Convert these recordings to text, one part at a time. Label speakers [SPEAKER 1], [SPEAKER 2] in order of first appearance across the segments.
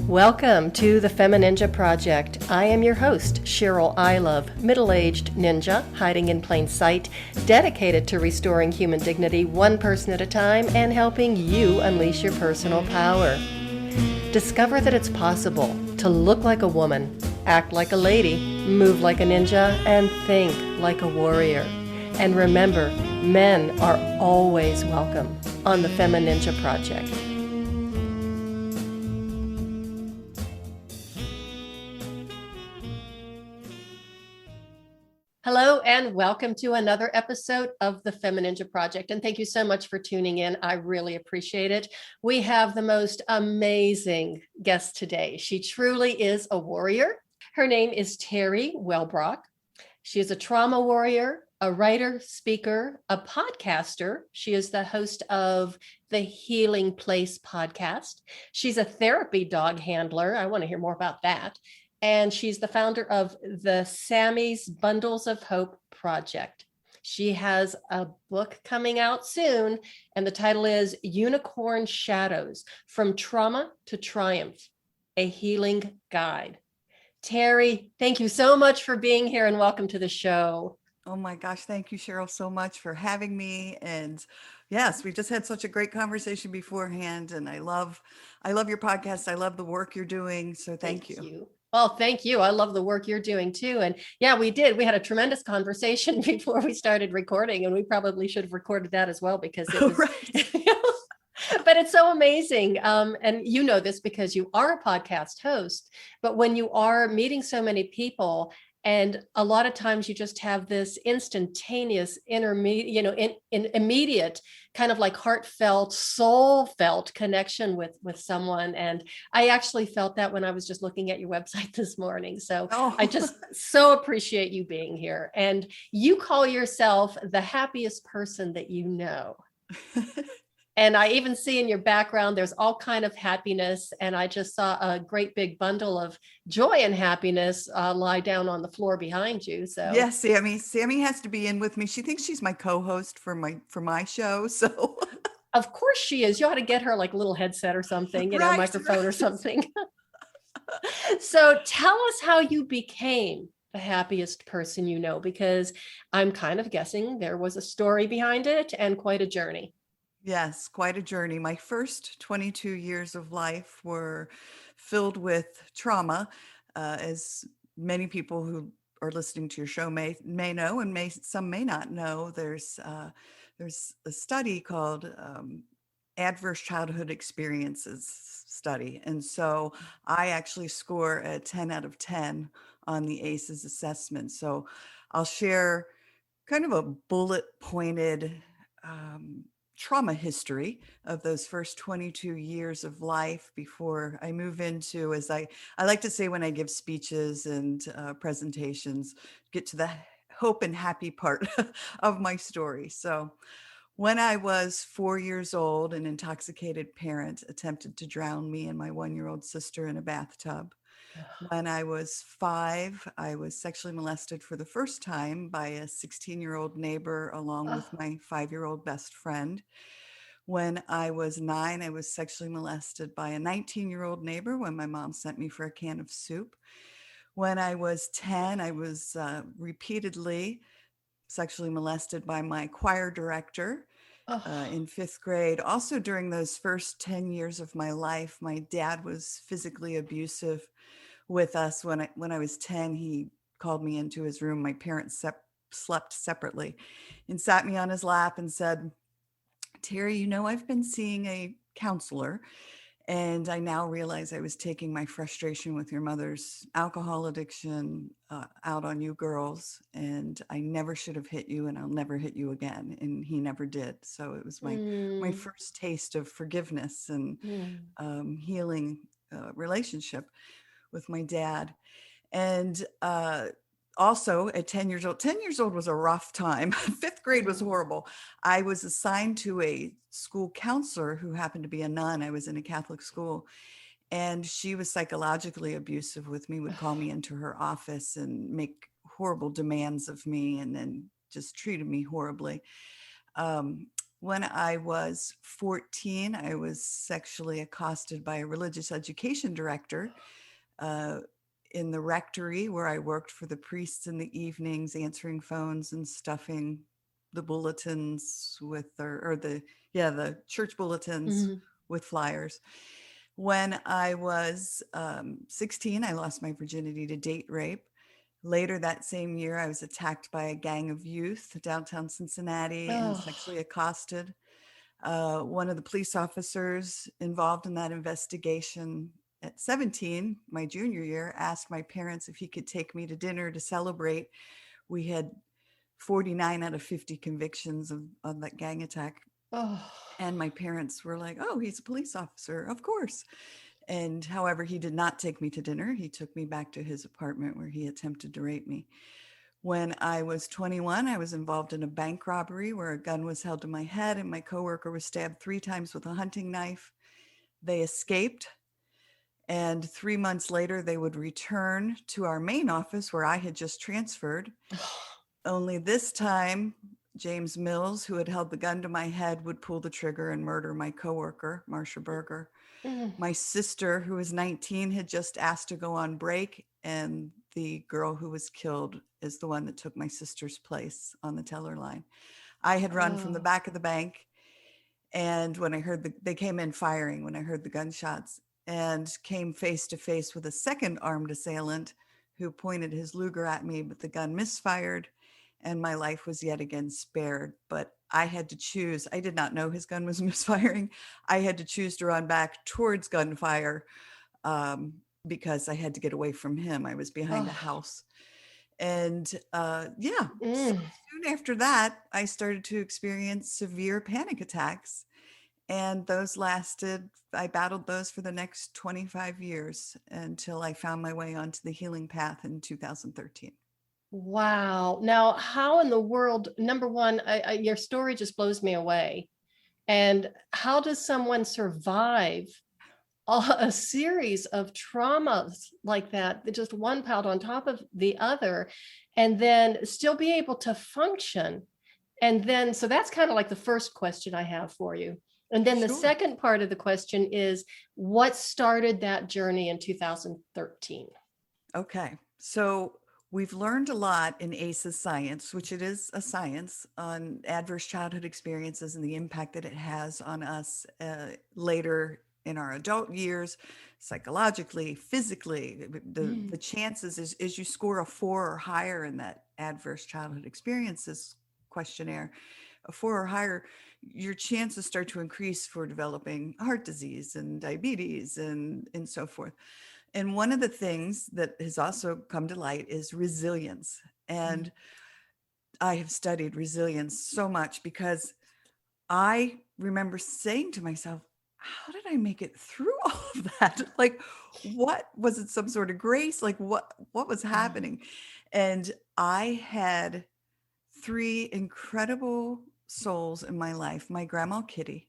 [SPEAKER 1] Welcome to the FemiNinja Project. I am your host, Cheryl I Love, middle-aged ninja hiding in plain sight, dedicated to restoring human dignity one person at a time and helping you unleash your personal power. Discover that it's possible to look like a woman, act like a lady, move like a ninja, and think like a warrior. And remember, men are always welcome on the FemiNinja Project. Hello and welcome to another episode of the FemiNinja Project. And thank you so much for tuning in. I really appreciate it. We have the most amazing guest today. She truly is a warrior. Her name is Teri Wellbrock. She is a trauma warrior, a writer, speaker, a podcaster. She is the host of the Healing Place podcast. She's a therapy dog handler. I want to hear more about that. And she's the founder of the Sammy's Bundles of Hope project. She has a book coming out soon, and the title is Unicorn Shadows: From Trauma to Triumph, a Healing Guide. Teri, thank you so much for being here and welcome to the show.
[SPEAKER 2] Oh my gosh, thank you, Cheryl, so much for having me. And yes, we just had such a great conversation beforehand, and I love your podcast. I love the work you're doing. So thank you.
[SPEAKER 1] Well, thank you. I love the work you're doing too. And yeah, we did. We had a tremendous conversation before we started recording, and we probably should have recorded that as well because it was, but it's so amazing. And you know this because you are a podcast host, but when you are meeting so many people, and a lot of times you just have this instantaneous, immediate kind of like heartfelt, soul-felt connection with someone. And I actually felt that when I was just looking at your website this morning. So I just so appreciate you being here. And you call yourself the happiest person that you know. And I even see in your background, there's all kind of happiness. And I just saw a great big bundle of joy and happiness lie down on the floor behind you. So
[SPEAKER 2] yes, Sammie has to be in with me. She thinks she's my co-host for my show. So
[SPEAKER 1] of course she is. You ought to get her like a little headset or something, microphone or something. So tell us how you became the happiest person you know, because I'm kind of guessing there was a story behind it and quite a journey.
[SPEAKER 2] Yes, quite a journey. My first 22 years of life were filled with trauma, as many people who are listening to your show may know, and some may not know. There's a study called Adverse Childhood Experiences study, and so I actually score a 10 out of 10 on the ACEs assessment. So I'll share kind of a bullet pointed trauma history of those first 22 years of life before I move into, as I like to say when I give speeches and presentations, get to the hope and happy part of my story. So when I was 4 years old, an intoxicated parent attempted to drown me and my 1-year-old sister in a bathtub. When I was 5, I was sexually molested for the first time by a 16-year-old neighbor along with my 5-year-old best friend. When I was 9, I was sexually molested by a 19-year-old neighbor when my mom sent me for a can of soup. When I was 10, I was repeatedly sexually molested by my choir director in 5th grade. Also, during those first 10 years of my life, my dad was physically abusive with us. When I was 10, he called me into his room. My parents slept separately and sat me on his lap and said, "Teri, I've been seeing a counselor, and I now realize I was taking my frustration with your mother's alcohol addiction out on you girls, and I never should have hit you, and I'll never hit you again." And he never did. So it was my first taste of forgiveness and healing relationship with my dad. And also at 10 years old was a rough time. 5th grade was horrible. I was assigned to a school counselor who happened to be a nun. I was in a Catholic school, and she was psychologically abusive with me, would call me into her office and make horrible demands of me, and then just treated me horribly. When I was 14, I was sexually accosted by a religious education director uh, in the rectory where I worked for the priests in the evenings, answering phones and stuffing the bulletins with, the church bulletins
[SPEAKER 1] Mhm.
[SPEAKER 2] with flyers. When I was 16, I lost my virginity to date rape. Later that same year, I was attacked by a gang of youth downtown Cincinnati and
[SPEAKER 1] Oh,
[SPEAKER 2] sexually accosted. One of the police officers involved in that investigation at 17, my junior year, asked my parents if he could take me to dinner to celebrate. We had 49 out of 50 convictions of that gang attack.
[SPEAKER 1] oh,
[SPEAKER 2] And my parents were like, oh, he's a police officer, of course. And however, he did not take me to dinner. He took me back to his apartment where he attempted to rape me. When I was 21, I was involved in a bank robbery where a gun was held to my head and my coworker was stabbed 3 times with a hunting knife. They escaped. And 3 months later, they would return to our main office where I had just transferred. Only this time, James Mills, who had held the gun to my head, would pull the trigger and murder my coworker, Marcia Berger.
[SPEAKER 1] mm.
[SPEAKER 2] My sister, who was 19, had just asked to go on break, and the girl who was killed is the one that took my sister's place on the teller line. I had run from the
[SPEAKER 1] Oh,
[SPEAKER 2] back of the bank, and when I heard they came in firing when I heard the gunshots, and came face to face with a second armed assailant who pointed his Luger at me, but the gun misfired, and my life was yet again spared. But I had to choose. I did not know his gun was misfiring. I had to choose to run back towards gunfire um, because I had to get away from him. I was behind a
[SPEAKER 1] oh,
[SPEAKER 2] house. And yeah, so
[SPEAKER 1] mm.
[SPEAKER 2] soon after that, I started to experience severe panic attacks. And those lasted, I battled those for the next 25 years until I found my way onto the healing path in 2013.
[SPEAKER 1] Wow. Now, how in the world, number one, your story just blows me away. And how does someone survive a series of traumas like that, just one piled on top of the other, and then still be able to function? And then, so that's kind of like the first question I have for you. And then the
[SPEAKER 2] Sure.
[SPEAKER 1] second part of the question is, what started that journey in 2013?
[SPEAKER 2] Okay. So we've learned a lot in ACEs science, which it is a science, on adverse childhood experiences and the impact that it has on us later in our adult years, psychologically, physically. The
[SPEAKER 1] Mm.
[SPEAKER 2] chances is you score a 4 or higher in that adverse childhood experiences questionnaire, a 4 or higher, your chances start to increase for developing heart disease and diabetes and so forth. And one of the things that has also come to light is resilience.
[SPEAKER 1] Mm.
[SPEAKER 2] And I have studied resilience so much because I remember saying to myself, how did I make it through all of that? Like, what was it, some sort of grace? Like what was happening? And I had 3 incredible souls in my life. My grandma Kitty,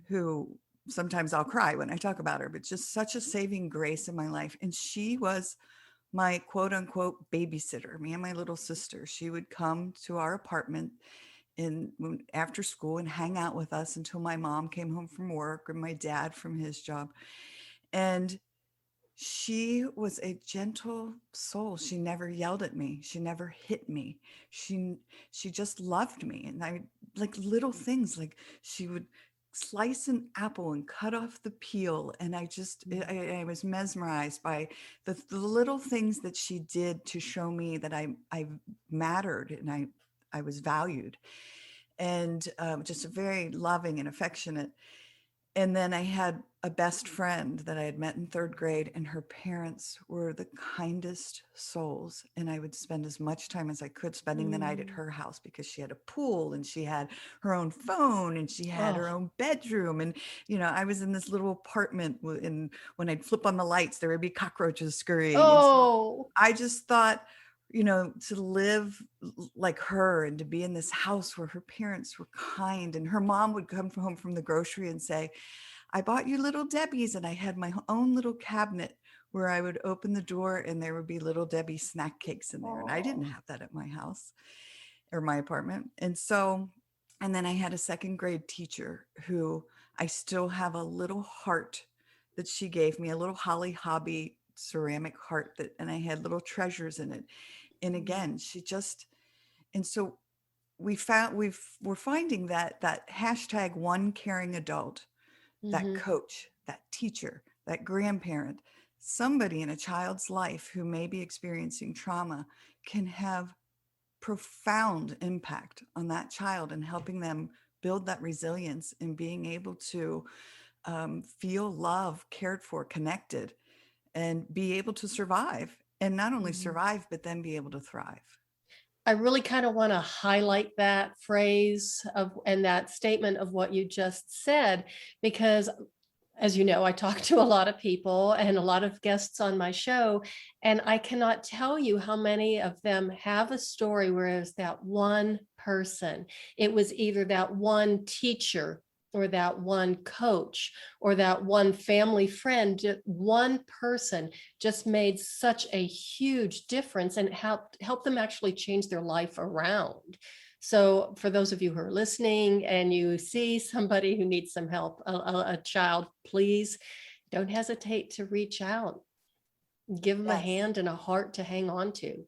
[SPEAKER 2] who sometimes I'll cry when I talk about her, but just such a saving grace in my life. And she was my quote unquote babysitter, me and my little sister. She would come to our apartment after school and hang out with us until my mom came home from work or my dad from his job. And she was a gentle soul. She never yelled at me. She never hit me. She she just loved me. And I like little things like she would slice an apple and cut off the peel. And I was mesmerized by the little things that she did to show me that I mattered and I was valued. And just very loving and affectionate. And then I had a best friend that I had met in 3rd grade, and her parents were the kindest souls. And I would spend as much time as I could spending the night at
[SPEAKER 1] Mm.
[SPEAKER 2] her house because she had a pool and she had her own phone and she had her
[SPEAKER 1] Oh,
[SPEAKER 2] own bedroom. And, I was in this little apartment, and when I'd flip on the lights, there would be cockroaches scurrying. And so
[SPEAKER 1] oh,
[SPEAKER 2] I just thought, to live like her and to be in this house where her parents were kind, and her mom would come home from the grocery and say, I bought you Little Debbie's, and I had my own little cabinet where I would open the door and there would be Little Debbie snack cakes in there. And I didn't
[SPEAKER 1] oh.
[SPEAKER 2] have that at my house or my apartment. And so And then I had a second grade teacher who I still have a little heart that she gave me, a little Holly Hobby ceramic heart and I had little treasures in it. And again, and so we're finding that hashtag one caring adult, that
[SPEAKER 1] Mm-hmm.
[SPEAKER 2] coach, that teacher, that grandparent, somebody in a child's life who may be experiencing trauma can have profound impact on that child and helping them build that resilience and being able to feel loved, cared for, connected, and be able to survive. And not only
[SPEAKER 1] Mm-hmm.
[SPEAKER 2] survive, but then be able to thrive.
[SPEAKER 1] I really kind of want to highlight that phrase and that statement of what you just said, because as you know, I talk to a lot of people and a lot of guests on my show, and I cannot tell you how many of them have a story where it was that one person. It was either that one teacher or that one coach or that one family friend. One person just made such a huge difference and helped them actually change their life around. So for those of you who are listening and you see somebody who needs some help, a child, please don't hesitate to reach out. Give them a
[SPEAKER 2] Yes.
[SPEAKER 1] hand and a heart to hang on to.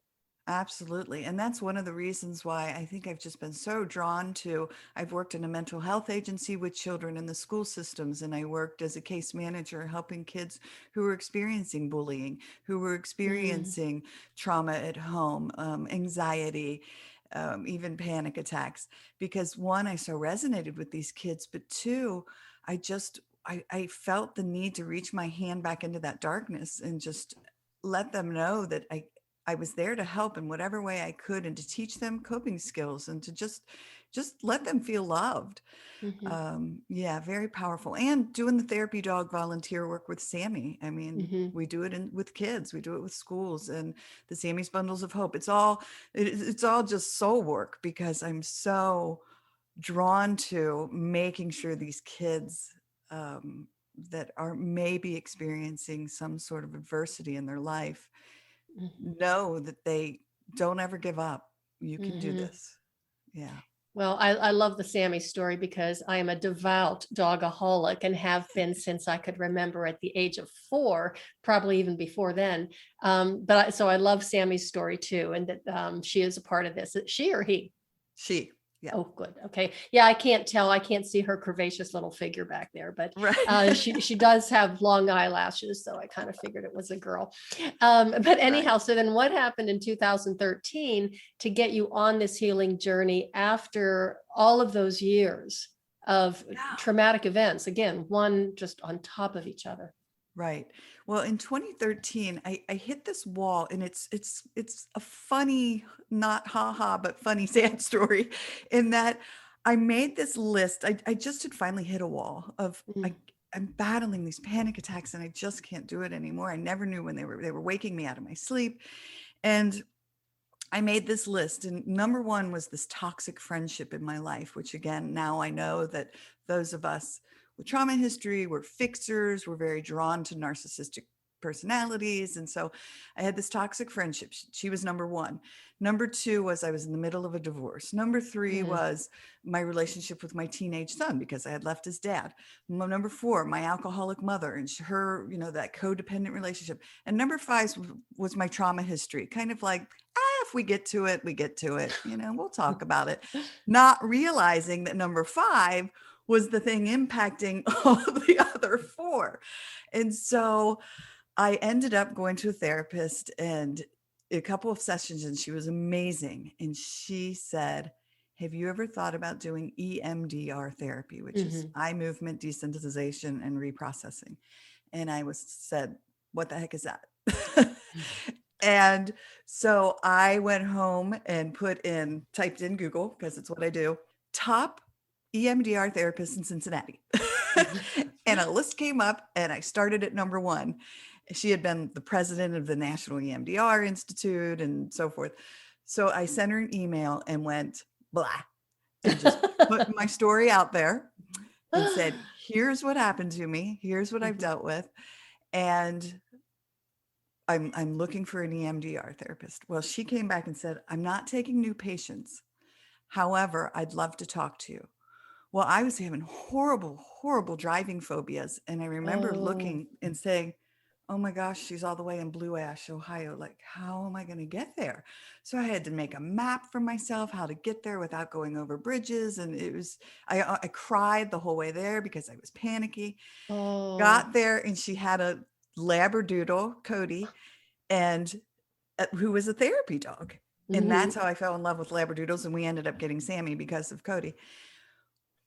[SPEAKER 2] Absolutely. And that's one of the reasons why I think I've just been so drawn to. I've worked in a mental health agency with children in the school systems, and I worked as a case manager helping kids who were experiencing bullying, who were
[SPEAKER 1] Mm,
[SPEAKER 2] experiencing trauma at home, anxiety, even panic attacks. Because one, I so resonated with these kids, but two, I felt the need to reach my hand back into that darkness and just let them know that I was there to help in whatever way I could and to teach them coping skills and to just let them feel loved.
[SPEAKER 1] mhm,
[SPEAKER 2] Yeah, very powerful. And doing the therapy dog volunteer work with Sammie. I mean,
[SPEAKER 1] mhm.
[SPEAKER 2] we do it with kids, we do it with schools and the Sammy's Bundles of Hope. It's all just soul work because I'm so drawn to making sure these kids that are maybe experiencing some sort of adversity in their life
[SPEAKER 1] Mhm.
[SPEAKER 2] know that they don't ever give up. You can do
[SPEAKER 1] Mhm.
[SPEAKER 2] this. Yeah.
[SPEAKER 1] Well, I love the Sammie story because I am a devout dogaholic and have been since I could remember at the age of 4, probably even before then. So I love Sammie's story too, and that she is a part of this. She or he?
[SPEAKER 2] She. Yeah.
[SPEAKER 1] Oh, good. Okay. Yeah, I can't tell. I can't see her curvaceous little figure back there, but
[SPEAKER 2] Right.
[SPEAKER 1] she does have long eyelashes, so I kind of figured it was a girl. But
[SPEAKER 2] Right.
[SPEAKER 1] anyhow, so then what happened in 2013 to get you on this healing journey after all of those years of
[SPEAKER 2] Yeah.
[SPEAKER 1] traumatic events? Again, one just on top of each other.
[SPEAKER 2] Right. Well, in 2013, I hit this wall, and it's a funny, not haha, but funny sad story, in that I made this list. I just had finally hit a wall of
[SPEAKER 1] Mm,
[SPEAKER 2] I'm battling these panic attacks, and I just can't do it anymore. I never knew when they were waking me out of my sleep, and I made this list, and number one was this toxic friendship in my life, which again, now I know that those of us with trauma history, we're fixers, we're very drawn to narcissistic personalities. And so I had this toxic friendship. She was number one. Number two was I was in the middle of a divorce. Number three
[SPEAKER 1] mm,
[SPEAKER 2] was my relationship with my teenage son because I had left his dad. Number four, my alcoholic mother and her, that codependent relationship. And number five was my trauma history, kind of like, if we get to it, we get to it. We'll talk about it. Not realizing that number five was the thing impacting all of the other four. And so I ended up going to a therapist and a couple of sessions, and she was amazing. And she said, have you ever thought about doing EMDR therapy, which is
[SPEAKER 1] mhm.
[SPEAKER 2] eye movement desensitization and reprocessing? And I said, what the heck is that? And so I went home and typed in Google, because it's what I do, top EMDR therapist in Cincinnati. And a list came up, and I started at number one. She had been the president of the National EMDR Institute and so forth. So I sent her an email and went blah, and just put my story out there and said, here's what happened to me. Here's what I've
[SPEAKER 1] Mhm.
[SPEAKER 2] dealt with. And I'm looking for an EMDR therapist. Well, she came back and said, I'm not taking new patients. However, I'd love to talk to you. Well, I was having horrible, horrible driving phobias. And I remember
[SPEAKER 1] Oh,
[SPEAKER 2] looking and saying, oh my gosh, she's all the way in Blue Ash, Ohio. Like, how am I going to get there? So I had to make a map for myself, how to get there without going over bridges. And it was, I cried the whole way there because I was panicky.
[SPEAKER 1] oh,
[SPEAKER 2] Got there and she had a Labradoodle, Cody, and who was a therapy dog. And
[SPEAKER 1] hmm.
[SPEAKER 2] that's how I fell in love with Labradoodles. And we ended up getting Sammie because of Cody.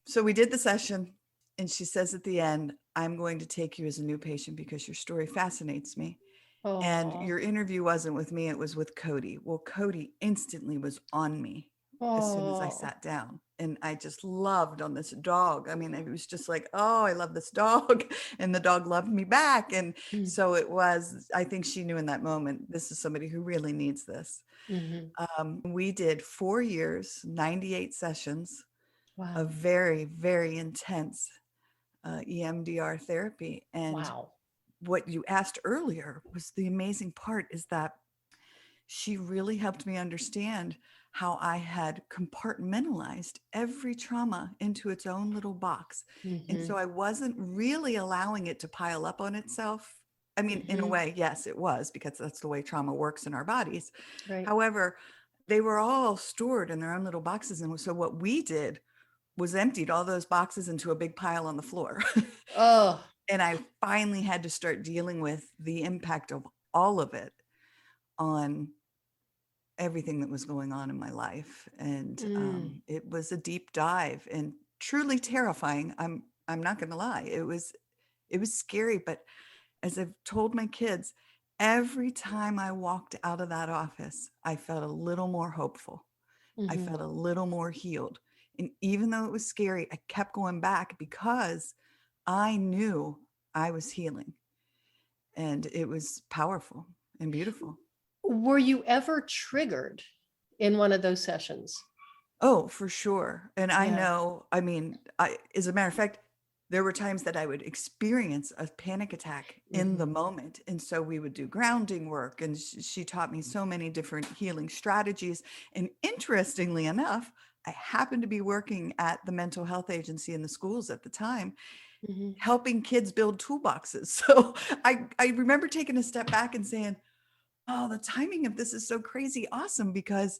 [SPEAKER 2] So we did the session, and she says at the end, I'm going to take you as a new patient because your story fascinates me. And
[SPEAKER 1] Oh,
[SPEAKER 2] your interview wasn't with me, it was with Cody. Well, Cody instantly was on me as soon as I
[SPEAKER 1] oh.
[SPEAKER 2] sat down. And I just loved on this dog. I mean, it was just like, oh, I love this dog. And the dog loved me back. And so it was, I think she knew in that moment, this is somebody who really needs this.
[SPEAKER 1] Mm-hmm.
[SPEAKER 2] We did 4 years, 98 sessions of
[SPEAKER 1] Wow.
[SPEAKER 2] very, very intense EMDR therapy. And
[SPEAKER 1] Wow.
[SPEAKER 2] what you asked earlier was the amazing part is that she really helped me understand how I had compartmentalized every trauma into its own little box. And
[SPEAKER 1] Mm-hmm.
[SPEAKER 2] so I wasn't really allowing it to pile up on itself. I mean, in a
[SPEAKER 1] Mm-hmm.
[SPEAKER 2] way, yes, it was, because that's the way trauma works in our bodies.
[SPEAKER 1] Right.
[SPEAKER 2] However, they were all stored in their own little boxes. And so what we did was emptied all those boxes into a big pile on the floor.
[SPEAKER 1] Oh,
[SPEAKER 2] And I finally had to start dealing with the impact of all of it on everything that was going on in my life. And
[SPEAKER 1] mm,
[SPEAKER 2] it was a deep dive and truly terrifying. I'm not going to lie. It was scary, but as I've told my kids, every time I walked out of that office, I felt a little more hopeful. I
[SPEAKER 1] mm-hmm.
[SPEAKER 2] felt a little more healed. And even though it was scary, I kept going back because I knew I was healing. And it was powerful and beautiful.
[SPEAKER 1] Were you ever triggered in one of those sessions?
[SPEAKER 2] Oh, for sure. And I
[SPEAKER 1] Yeah.
[SPEAKER 2] know, I mean, as a matter of fact, there were times that I would experience a panic attack in
[SPEAKER 1] Mm-hmm.
[SPEAKER 2] the moment. And so we would do grounding work. And she taught me so many different healing strategies. And interestingly enough, I happened to be working at the mental health agency in the schools at the time,
[SPEAKER 1] Mm-hmm.
[SPEAKER 2] helping kids build toolboxes. So I remember taking a step back and saying, oh, the timing of this is so crazy awesome, because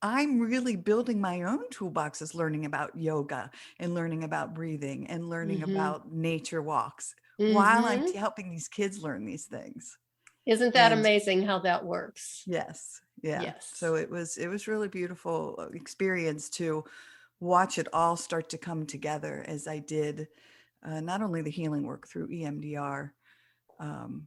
[SPEAKER 2] I'm really building my own toolboxes, learning about yoga and learning about breathing and learning
[SPEAKER 1] Mm-hmm.
[SPEAKER 2] about nature walks while I'm
[SPEAKER 1] Mm-hmm.
[SPEAKER 2] helping these kids learn these things.
[SPEAKER 1] Isn't that
[SPEAKER 2] And
[SPEAKER 1] amazing how that works?
[SPEAKER 2] yes, yeah.
[SPEAKER 1] Yes.
[SPEAKER 2] So it was really beautiful experience to watch it all start to come together as I did not only the healing work through EMDR, um,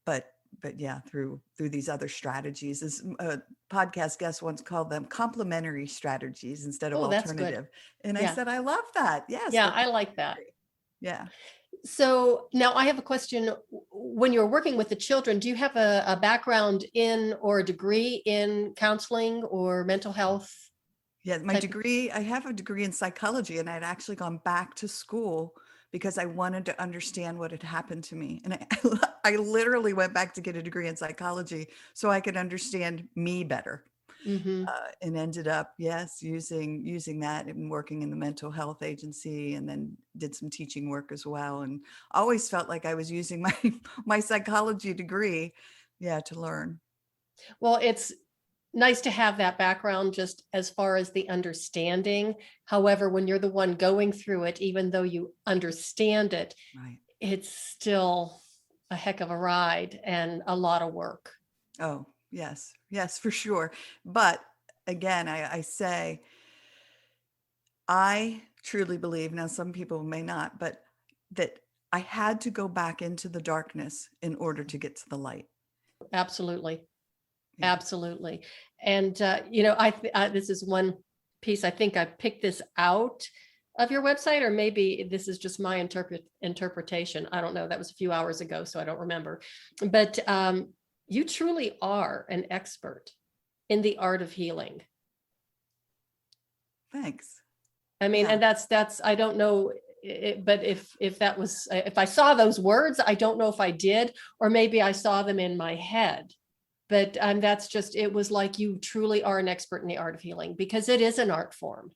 [SPEAKER 2] but yeah, through these other strategies. As a podcast guest once called them, complementary strategies instead of
[SPEAKER 1] Oh, that's good.
[SPEAKER 2] alternative. And I
[SPEAKER 1] Yeah.
[SPEAKER 2] said, I love that. Yes,
[SPEAKER 1] Yeah,
[SPEAKER 2] they're
[SPEAKER 1] I like that.
[SPEAKER 2] complementary. Yeah.
[SPEAKER 1] So now I have a question. When you're working with the children, do you have a background in or a degree in counseling or mental health
[SPEAKER 2] Yeah, my
[SPEAKER 1] type of?
[SPEAKER 2] degree, I have a degree in psychology, and I'd actually gone back to school because I wanted to understand what had happened to me. And I literally went back to get a degree in psychology so I could understand me better.
[SPEAKER 1] Mm-hmm.
[SPEAKER 2] And ended up, yes, using that and working in the mental health agency, and then did some teaching work as well. And always felt like I was using my my psychology degree, yeah, to learn.
[SPEAKER 1] Well, it's nice to have that background just as far as the understanding. However, when you're the one going through it, even though you understand it,
[SPEAKER 2] Right.
[SPEAKER 1] it's still a heck of a ride and a lot of work.
[SPEAKER 2] Oh, yes, yes, for sure. But again, I say I truly believe, now some people may not, but that I had to go back into the darkness in order to get to the light.
[SPEAKER 1] Absolutely.
[SPEAKER 2] Yeah.
[SPEAKER 1] Absolutely. And, this is one piece, I think I picked this out of your website, or maybe this is just my interpretation. I don't know. That was a few hours ago, so I don't remember. But you truly are an expert in the art of healing.
[SPEAKER 2] Thanks.
[SPEAKER 1] I mean,
[SPEAKER 2] Yeah.
[SPEAKER 1] and that's, I don't know, but if that was, if I saw those words, I don't know if I did, or maybe I saw them in my head. But that's just, it was like you truly are an expert in the art of healing, because it is an art form.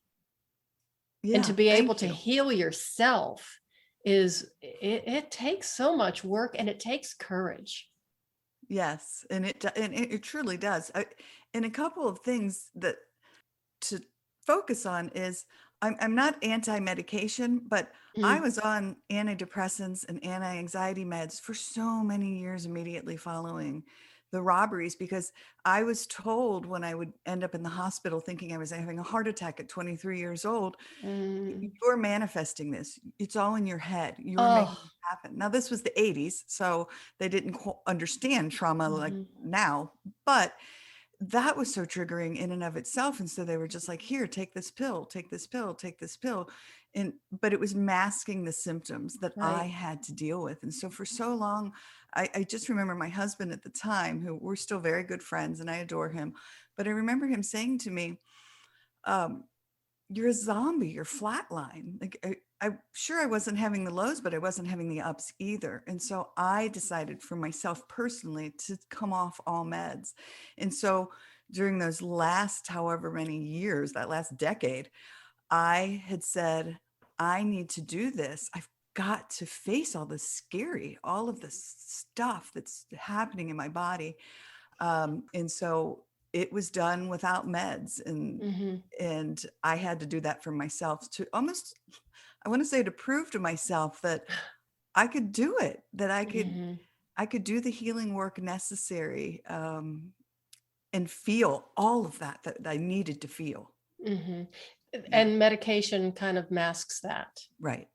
[SPEAKER 1] And to
[SPEAKER 2] Yeah,
[SPEAKER 1] be able
[SPEAKER 2] thank
[SPEAKER 1] to
[SPEAKER 2] you.
[SPEAKER 1] heal yourself it takes so much work, and it takes courage.
[SPEAKER 2] Yes, and it truly does. And a couple of things that to focus on is I'm not anti-medication, but I
[SPEAKER 1] Mm,
[SPEAKER 2] was on antidepressants and anti-anxiety meds for so many years immediately following the robberies, because I was told when I would end up in the hospital thinking I was having a heart attack at 23 years old,
[SPEAKER 1] mm.
[SPEAKER 2] you're manifesting this. It's all in your head. You are making
[SPEAKER 1] Oh.
[SPEAKER 2] it happen. Now, this was the 80s, so they didn't understand trauma like
[SPEAKER 1] Mhm.
[SPEAKER 2] now, but that was so triggering in and of itself. And so they were just like, here, take this pill, take this pill, take this pill. And, but it was masking the symptoms that I
[SPEAKER 1] Right.
[SPEAKER 2] had to deal with. And so for so long, I just remember my husband at the time, who we're still very good friends and I adore him. But I remember him saying to me, um, you're a zombie, you're flatline. Like I'm sure I wasn't having the lows, but I wasn't having the ups either. And so I decided for myself personally to come off all meds. And so during those last however many years, that last decade, I had said, I need to do this. I've got to face all of this stuff that's happening in my body. And so it was done without meds,
[SPEAKER 1] Mhm.
[SPEAKER 2] and I had to do that for myself to almost, I want to say, to prove to myself that I could do it, that
[SPEAKER 1] Mhm.
[SPEAKER 2] I could do the healing work necessary, and feel all of that I needed to feel.
[SPEAKER 1] Mhm.
[SPEAKER 2] Yeah.
[SPEAKER 1] And medication kind of masks that.
[SPEAKER 2] Right.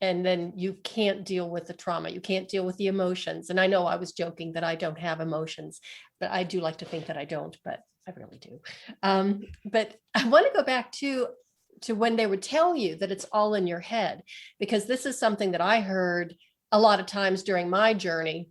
[SPEAKER 1] And then you can't deal with the trauma. You can't deal with the emotions. And I know I was joking that I don't have emotions, but I do like to think that I don't, but I really do. But I want to go back to when they would tell you that it's all in your head, because this is something that I heard a lot of times during my journey.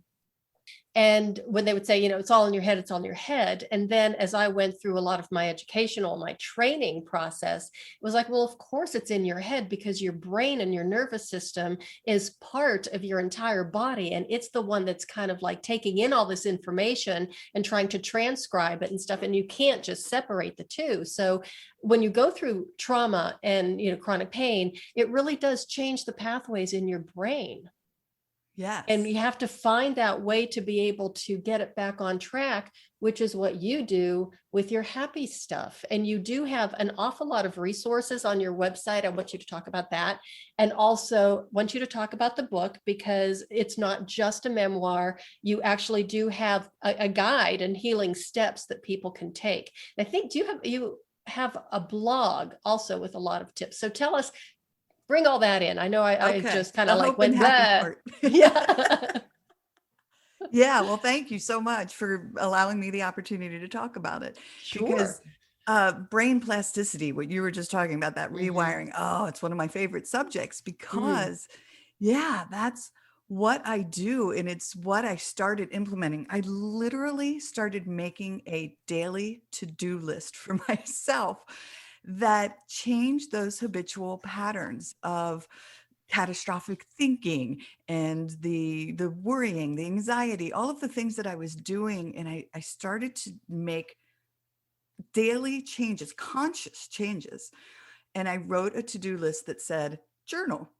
[SPEAKER 1] And when they would say, it's all in your head, it's all in your head. And then as I went through a lot of my educational, my training process, it was like, well, of course it's in your head, because your brain and your nervous system is part of your entire body. And it's the one that's kind of like taking in all this information and trying to transcribe it and stuff. And you can't just separate the two. So when you go through trauma and, chronic pain, it really does change the pathways in your brain. And
[SPEAKER 2] Yes.
[SPEAKER 1] you have to find that way to be able to get it back on track, which is what you do with your happy stuff. And you do have an awful lot of resources on your website. I want you to talk about that. And also want you to talk about the book, because it's not just a memoir. You actually do have a guide and healing steps that people can take. I think, you have a blog also with a lot of tips. So tell us, bring all that in. I know I
[SPEAKER 2] Okay.
[SPEAKER 1] just kind
[SPEAKER 2] The
[SPEAKER 1] of like
[SPEAKER 2] hope and
[SPEAKER 1] went,
[SPEAKER 2] happy
[SPEAKER 1] blah.
[SPEAKER 2] part.
[SPEAKER 1] Yeah.
[SPEAKER 2] Yeah, well, thank you so much for allowing me the opportunity to talk about it,
[SPEAKER 1] Sure.
[SPEAKER 2] because brain plasticity, what you were just talking about, that
[SPEAKER 1] Hmm.
[SPEAKER 2] rewiring, oh, it's one of my favorite subjects,
[SPEAKER 1] Mm.
[SPEAKER 2] because yeah, that's what I do, and it's what I started implementing. I literally started making a daily to-do list for myself that changed those habitual patterns of catastrophic thinking and the worrying, the anxiety, all of the things that I was doing. And I started to make daily changes, conscious changes. And I wrote a to-do list that said journal,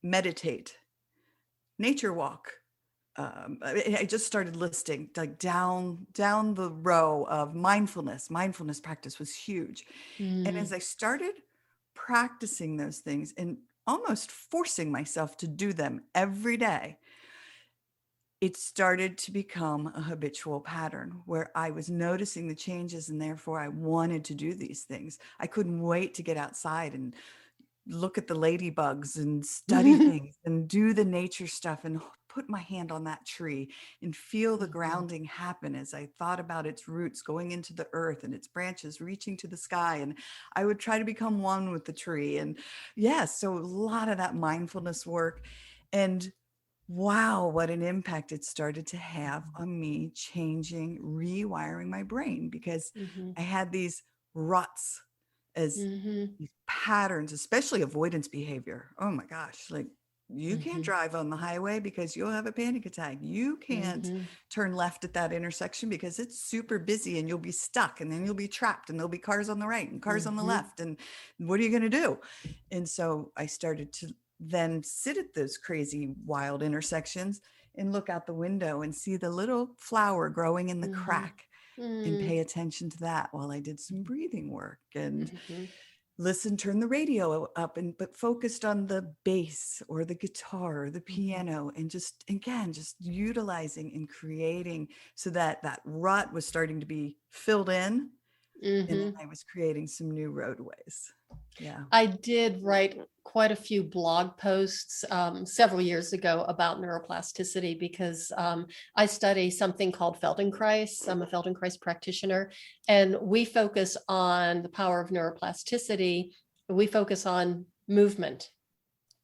[SPEAKER 2] meditate, nature walk. I just started listing like down the row of mindfulness practice was huge. And as
[SPEAKER 1] Mm.
[SPEAKER 2] I started practicing those things and almost forcing myself to do them every day, it started to become a habitual pattern where I was noticing the changes, and therefore I wanted to do these things. I couldn't wait to get outside and look at the ladybugs and study things and do the nature stuff and put my hand on that tree and feel the
[SPEAKER 1] Mhm.
[SPEAKER 2] grounding happen as I thought about its roots going into the earth and its branches reaching to the sky. And I would try to become one with the tree. And yes, so a lot of that mindfulness work. And wow, what an impact it started to have on me, changing, rewiring my brain, because
[SPEAKER 1] Mhm.
[SPEAKER 2] I had these ruts, as
[SPEAKER 1] Mhm.
[SPEAKER 2] these patterns, especially avoidance behavior. Oh my gosh, like You can't
[SPEAKER 1] Mhm.
[SPEAKER 2] drive on the highway because you'll have a panic attack. You can't
[SPEAKER 1] Mhm.
[SPEAKER 2] turn left at that intersection because it's super busy and you'll be stuck, and then you'll be trapped, and there'll be cars on the right and cars on the
[SPEAKER 1] Mhm.
[SPEAKER 2] left. And what are you going to do? And so I started to then sit at those crazy, wild intersections and look out the window and see the little flower growing in the
[SPEAKER 1] Mhm.
[SPEAKER 2] crack and
[SPEAKER 1] Mm.
[SPEAKER 2] pay attention to that while I did some breathing work and
[SPEAKER 1] Mhm.
[SPEAKER 2] listen, turn the radio up, and but focused on the bass or the guitar or the
[SPEAKER 1] Mhm.
[SPEAKER 2] piano, and just again just utilizing and creating so that that rut was starting to be filled in, and then
[SPEAKER 1] Mhm.
[SPEAKER 2] I was creating some new roadways. Yeah.
[SPEAKER 1] I did write quite a few blog posts several years ago about neuroplasticity because I study something called Feldenkrais. I'm a Feldenkrais practitioner, and we focus on the power of neuroplasticity. We focus on movement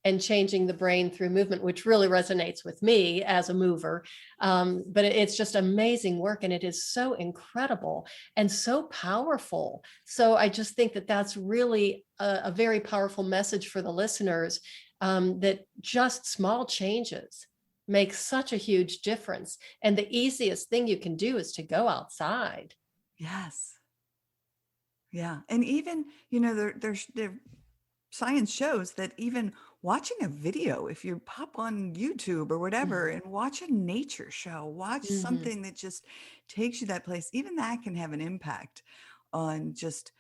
[SPEAKER 1] and changing the brain through movement, which really resonates with me as a mover. But it's just amazing work, and it is so incredible and so powerful. So I just think that that's really a very powerful message for the listeners, that just small changes make such a huge difference. And the easiest thing you can do is to go outside.
[SPEAKER 2] Yes. Yeah. And even, there science shows that even watching a video, if you pop on YouTube or whatever
[SPEAKER 1] Mhm.
[SPEAKER 2] and watch a nature show, watch
[SPEAKER 1] Mhm.
[SPEAKER 2] something that just takes you that place, even that can have an impact on just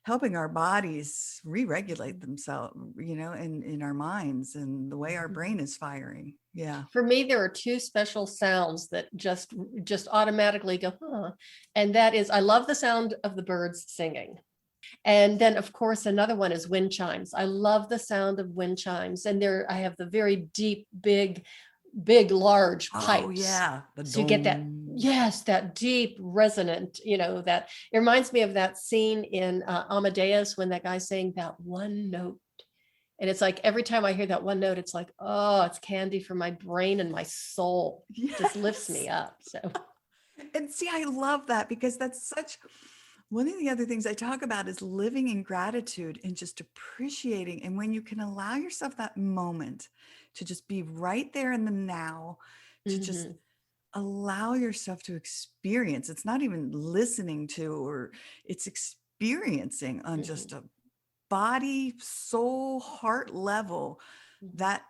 [SPEAKER 2] helping our bodies re-regulate themselves, in our minds and the way our
[SPEAKER 1] Mhm.
[SPEAKER 2] brain is firing. Yeah.
[SPEAKER 1] For me, there are two special sounds that just automatically go, huh. And that is, I love the sound of the birds singing. And then, of course, another one is wind chimes. I love the sound of wind chimes. And there, I have the very deep, big, large
[SPEAKER 2] Oh
[SPEAKER 1] pipes.
[SPEAKER 2] yeah. The
[SPEAKER 1] So you get that,
[SPEAKER 2] dome.
[SPEAKER 1] yes, that deep resonant, that it reminds me of that scene in Amadeus when that guy's saying that one note. And it's like every time I hear that one note, it's like, oh, it's candy for my brain and my soul. Just lifts me
[SPEAKER 2] Yes.
[SPEAKER 1] up. So,
[SPEAKER 2] And see, I love that because that's such one of the other things I talk about is living in gratitude and just appreciating. And when you can allow yourself that moment to just be right there in the now, to just
[SPEAKER 1] mhm,
[SPEAKER 2] allow yourself to experience, it's not even listening to, or it's experiencing on just
[SPEAKER 1] mhm,
[SPEAKER 2] a body, soul, heart level,
[SPEAKER 1] mhm.
[SPEAKER 2] that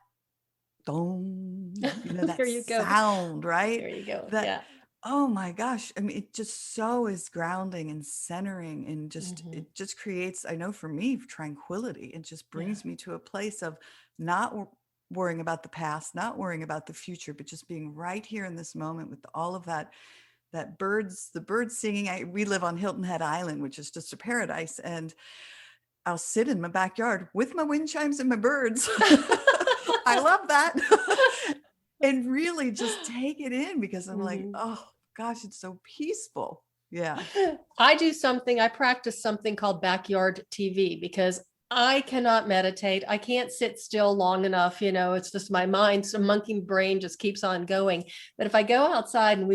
[SPEAKER 2] dong, that
[SPEAKER 1] There you go.
[SPEAKER 2] sound, right?
[SPEAKER 1] There you go.
[SPEAKER 2] That,
[SPEAKER 1] Yeah.
[SPEAKER 2] oh my gosh. I mean, it just so is grounding and centering, and just,
[SPEAKER 1] Mhm.
[SPEAKER 2] it just creates, I know for me, tranquility. It just
[SPEAKER 1] Yeah.
[SPEAKER 2] brings me to a place of not worrying about the past, not worrying about the future, but just being right here in this moment with all of that, the birds singing. We live on Hilton Head Island, which is just a paradise. And I'll sit in my backyard with my wind chimes and my birds. I love that. And really just take it in because I'm like,
[SPEAKER 1] Mhm.
[SPEAKER 2] oh gosh, it's so peaceful. Yeah.
[SPEAKER 1] I practice something called backyard TV because I cannot meditate. I can't sit still long enough. It's just my mind, some monkey brain just keeps on going. But if I go outside, and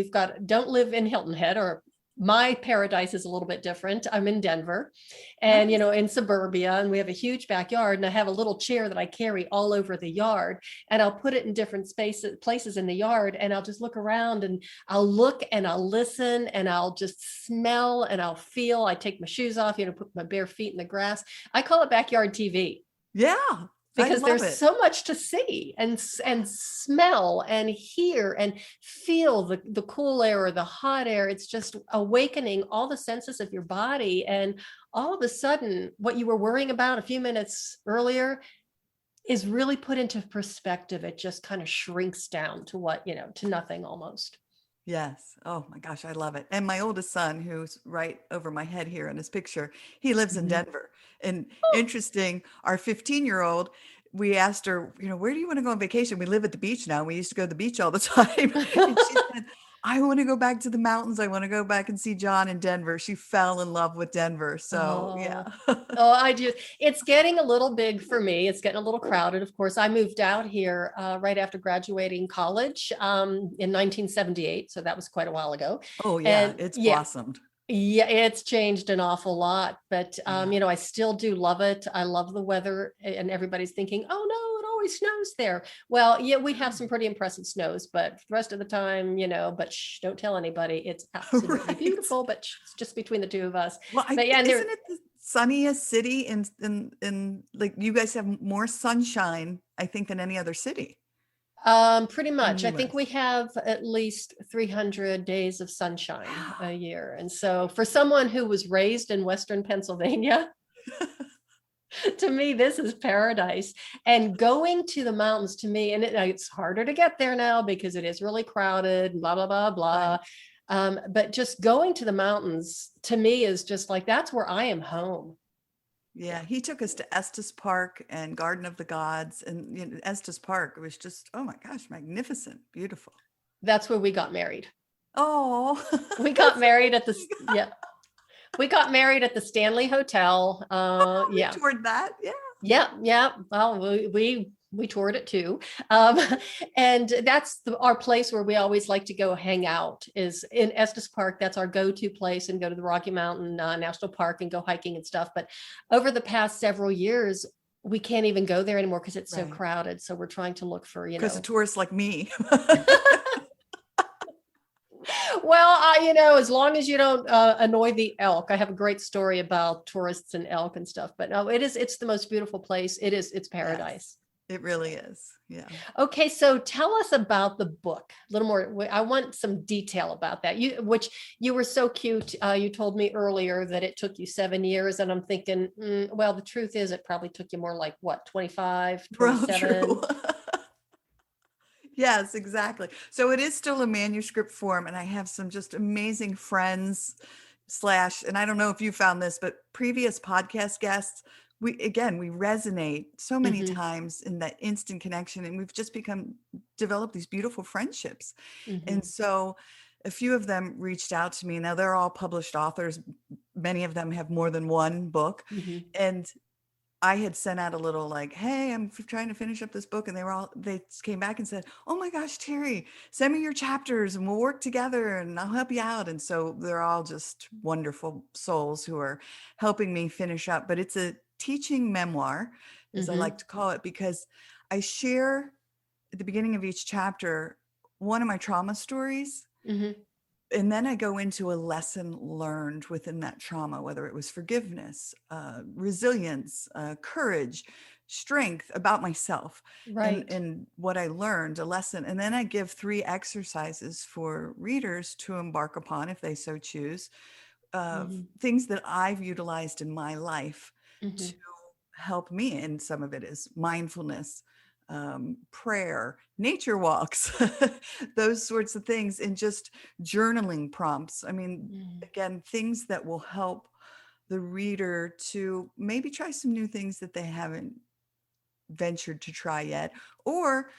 [SPEAKER 1] don't live in Hilton Head, or my paradise is a little bit different. I'm in Denver and,
[SPEAKER 2] Nice.
[SPEAKER 1] in suburbia, and we have a huge backyard, and I have a little chair that I carry all over the yard, and I'll put it in different places in the yard, and I'll just look around, and I'll look and I'll listen and I'll just smell and I'll feel. I take my shoes off, put my bare feet in the grass. I call it backyard TV
[SPEAKER 2] Yeah. I
[SPEAKER 1] because
[SPEAKER 2] love
[SPEAKER 1] there's
[SPEAKER 2] it.
[SPEAKER 1] so much to see and smell and hear and feel the cool air or the hot air. It's just awakening all the senses of your body. And all of a sudden, what you were worrying about a few minutes earlier is really put into perspective. It just kind of shrinks down to to nothing almost.
[SPEAKER 2] Yes. Oh my gosh, I love it. And my oldest son, who's right over my head here in this picture, he lives in
[SPEAKER 1] Mhm.
[SPEAKER 2] Denver. And
[SPEAKER 1] Oh,
[SPEAKER 2] interesting, our 15-year-old, we asked her, where do you want to go on vacation? We live at the beach now. We used to go to the beach all the time. And she said, I want to go back to the mountains. I want to go back and see John in Denver. She fell in love with Denver. So yeah.
[SPEAKER 1] oh, oh, I do. It's getting a little big for me. It's getting a little crowded. Of course, I moved out here right after graduating college in 1978. So that was quite a while ago.
[SPEAKER 2] Oh yeah,
[SPEAKER 1] And
[SPEAKER 2] it's
[SPEAKER 1] yeah,
[SPEAKER 2] blossomed.
[SPEAKER 1] yeah, it's changed an awful lot, but
[SPEAKER 2] Yeah.
[SPEAKER 1] I still do love it. I love the weather, and everybody's thinking, "Oh no, it always snows there. Well, yeah, we have some pretty impressive snows, but the rest of the time, but shh, don't tell anybody. It's absolutely
[SPEAKER 2] Right.
[SPEAKER 1] beautiful, but it's just between the two of us.
[SPEAKER 2] Well,
[SPEAKER 1] But yeah, and
[SPEAKER 2] isn't it the sunniest city in like you guys have more sunshine, I think, than any other city
[SPEAKER 1] pretty
[SPEAKER 2] in
[SPEAKER 1] much.
[SPEAKER 2] the
[SPEAKER 1] I think
[SPEAKER 2] US?
[SPEAKER 1] we have at least 300 days of sunshine a
[SPEAKER 2] Wow.
[SPEAKER 1] year. And so for someone who was raised in Western Pennsylvania, to me, this is paradise. And going to the mountains to me, and it's harder to get there now because it is really crowded, blah, blah, blah, blah.
[SPEAKER 2] Right.
[SPEAKER 1] But just going to the mountains to me is just like, that's where I am home.
[SPEAKER 2] Yeah, he took us to Estes Park and Garden of the Gods, and Estes Park was just, oh my gosh, magnificent, beautiful.
[SPEAKER 1] That's where we got married.
[SPEAKER 2] Oh,
[SPEAKER 1] We got married at the, yeah. We got married at the Stanley Hotel.
[SPEAKER 2] we
[SPEAKER 1] Yeah.
[SPEAKER 2] toured that. Yeah.
[SPEAKER 1] Yeah. Well, we toured it too. And that's our place where we always like to go hang out is in Estes Park. That's our go-to place, and go to the Rocky Mountain National Park and go hiking and stuff. But over the past several years, we can't even go there anymore because it's so
[SPEAKER 2] Right.
[SPEAKER 1] crowded. So we're trying to look for,
[SPEAKER 2] Because of tourists like me.
[SPEAKER 1] well, as long as you don't annoy the elk. I have a great story about tourists and elk and stuff, but no, it's the most beautiful place. It's paradise.
[SPEAKER 2] Yes, it really is. Yeah.
[SPEAKER 1] Okay, so tell us about the book a little more. I want some detail about that. Which you were so cute. You told me earlier that it took you 7 years, and I'm thinking, well, the truth is it probably took you more like what, 25,
[SPEAKER 2] Well,
[SPEAKER 1] 27?
[SPEAKER 2] true. Yes, exactly. So it is still a manuscript form, and I have some just amazing friends slash, and I don't know if you found this, but previous podcast guests, we resonate so many
[SPEAKER 1] Mhm,
[SPEAKER 2] times in that instant connection, and we've just developed these beautiful friendships. And
[SPEAKER 1] mhm,
[SPEAKER 2] so a few of them reached out to me. Now they're all published authors. Many of them have more than one book.
[SPEAKER 1] mhm.
[SPEAKER 2] And I had sent out a little like, hey, I'm trying to finish up this book. And they came back and said, oh my gosh, Teri, send me your chapters and we'll work together and I'll help you out. And so they're all just wonderful souls who are helping me finish up. But it's a teaching memoir, as I like
[SPEAKER 1] Mhm,
[SPEAKER 2] to call it, because I share at the beginning of each chapter one of my trauma stories.
[SPEAKER 1] mhm.
[SPEAKER 2] And then I go into a lesson learned within that trauma, whether it was forgiveness, resilience, courage, strength about myself, and
[SPEAKER 1] Right.
[SPEAKER 2] what I learned, a lesson. And then I give 3 exercises for readers to embark upon, if they so choose, of
[SPEAKER 1] Mhm,
[SPEAKER 2] things that I've utilized in my life to
[SPEAKER 1] mhm.
[SPEAKER 2] help me. And some of it is mindfulness, prayer, nature walks, those sorts of things, and just journaling prompts. I mean,
[SPEAKER 1] Mm.
[SPEAKER 2] again, things that will help the reader to maybe try some new things that they haven't ventured to try yet, or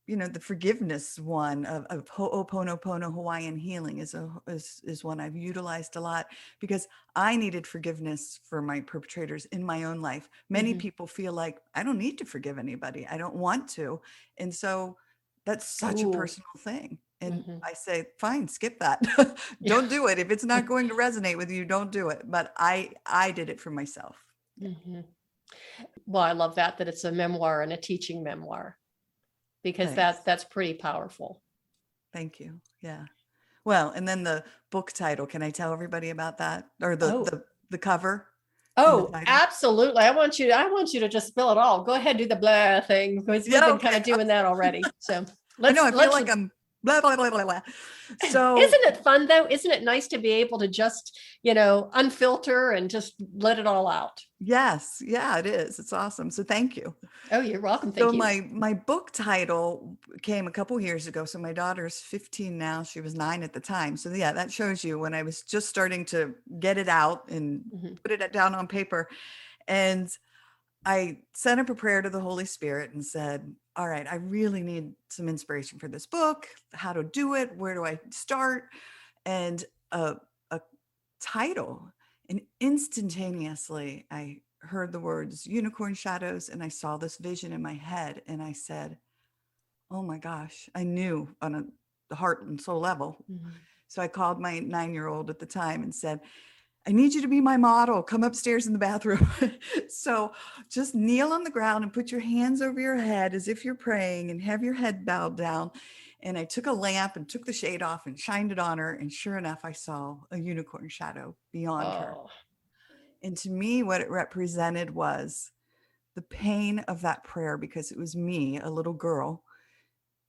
[SPEAKER 2] the forgiveness one of Ho'oponopono Hawaiian healing is one I've utilized a lot, because I needed forgiveness for my perpetrators in my own life. Many
[SPEAKER 1] Mhm.
[SPEAKER 2] people feel like I don't need to forgive anybody, I don't want to, and so that's such a
[SPEAKER 1] Ooh.
[SPEAKER 2] personal thing. And
[SPEAKER 1] Mhm.
[SPEAKER 2] I say, fine, skip that.
[SPEAKER 1] Yeah.
[SPEAKER 2] Don't do it. If it's not going to resonate with you, don't do it. But I did it for myself. Yeah.
[SPEAKER 1] Mhm. Well, I love that it's a memoir and a teaching memoir, because
[SPEAKER 2] Thanks.
[SPEAKER 1] that's pretty powerful.
[SPEAKER 2] Thank you. Yeah. Well, and then the book title, can I tell everybody about that? Or
[SPEAKER 1] Oh,
[SPEAKER 2] the cover and the
[SPEAKER 1] oh,
[SPEAKER 2] title?
[SPEAKER 1] absolutely. I want you to just spill it all. Go ahead, do the blah thing, because we've
[SPEAKER 2] Yeah,
[SPEAKER 1] been kind
[SPEAKER 2] okay.
[SPEAKER 1] of
[SPEAKER 2] I'm
[SPEAKER 1] doing that
[SPEAKER 2] sorry.
[SPEAKER 1] already. So
[SPEAKER 2] I know,
[SPEAKER 1] let's
[SPEAKER 2] I feel
[SPEAKER 1] let's
[SPEAKER 2] like I'm blah, blah, blah, blah, blah. So
[SPEAKER 1] isn't it fun though? Isn't it nice to be able to just, unfilter and just let it all out?
[SPEAKER 2] yes, yeah, it is. It's awesome. So thank you.
[SPEAKER 1] Oh, you're welcome.
[SPEAKER 2] So
[SPEAKER 1] Thank you.
[SPEAKER 2] my book title came a couple years ago. So my daughter's 15 now. She was 9 at the time. So yeah, that shows you when I was just starting to get it out and
[SPEAKER 1] Mhm.
[SPEAKER 2] put it down on paper. And I sent up a prayer to the Holy Spirit and said, all right, I really need some inspiration for this book, how to do it, where do I start? And a title. And instantaneously, I heard the words unicorn shadows, and I saw this vision in my head. And I said, oh my gosh, I knew on a heart and soul level.
[SPEAKER 1] Mhm.
[SPEAKER 2] So I called my 9-year-old at the time and said, I need you to be my model. Come upstairs in the bathroom. So just kneel on the ground and put your hands over your head as if you're praying and have your head bowed down. And I took a lamp and took the shade off and shined it on her. And sure enough, I saw a unicorn shadow beyond her.
[SPEAKER 1] Oh,
[SPEAKER 2] And to me, what it represented was the pain of that prayer, because it was me, a little girl,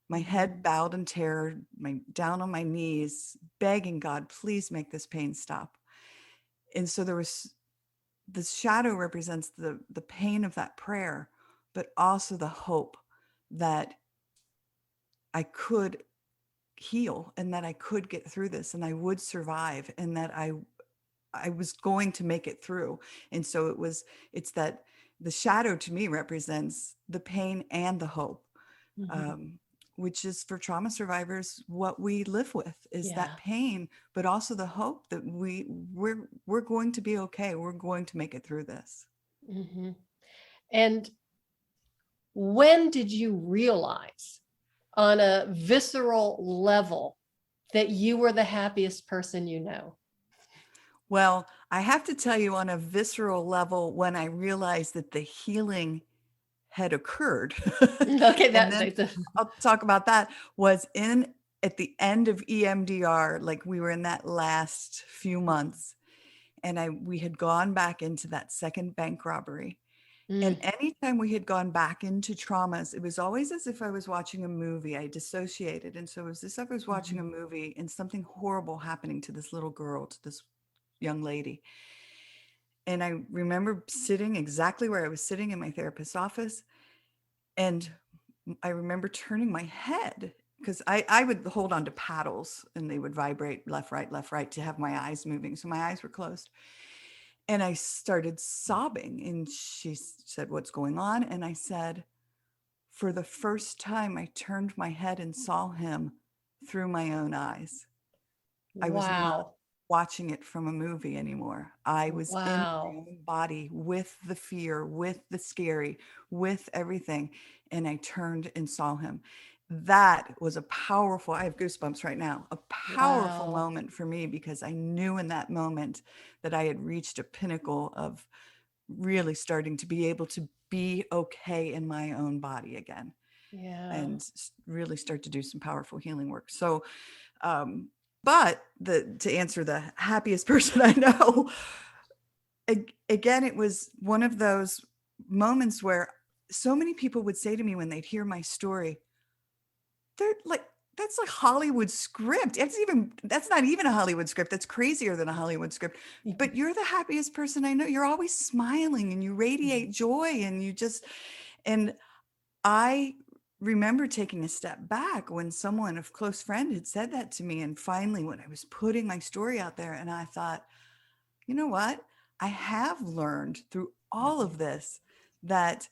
[SPEAKER 2] my head bowed in terror, down on my knees, begging God, please make this pain stop. And so there was, the shadow represents the pain of that prayer, but also the hope that I could heal and that I could get through this and I would survive and that I was going to make it through. And so it's that the shadow to me represents the pain and the hope, which is for trauma survivors, what we live with is that pain, but also the hope that we're going to be okay. We're going to make it through this.
[SPEAKER 1] And when did you realize on a visceral level that you were the happiest person you know?
[SPEAKER 2] Well, I have to tell you on a visceral level, when I realized that the healing had occurred,
[SPEAKER 1] Okay,
[SPEAKER 2] and then I'll talk about that, was at the end of EMDR, like we were in that last few months, and we had gone back into that second bank robbery. And anytime we had gone back into traumas, it was always as if I was watching a movie. I dissociated. And so it was as if I was watching a movie and something horrible happening to this little girl, to this young lady. And I remember sitting exactly where I was sitting in my therapist's office. And I remember turning my head, because I would hold on to paddles and they would vibrate left, right to have my eyes moving. So my eyes were closed. And I started sobbing. And she said, "What's going on?" And I said, for the first time, I turned my head and saw him through my own eyes. I was not watching it from a movie anymore. I was in my own body with the fear, with the scary, with everything. And I turned and saw him. That was a powerful, I have goosebumps right now, a powerful moment for me, because I knew in that moment that I had reached a pinnacle of really starting to be able to be okay in my own body again. And really start to do some powerful healing work. So, but to answer the happiest person I know, again, it was one of those moments where so many people would say to me when they'd hear my story, they're like, that's like Hollywood script. That's not even a Hollywood script. That's crazier than a Hollywood script. But you're the happiest person I know. You're always smiling and you radiate joy and I remember taking a step back when someone, a close friend, had said that to me. And finally, when I was putting my story out there, and I thought, you know what? I have learned through all of this that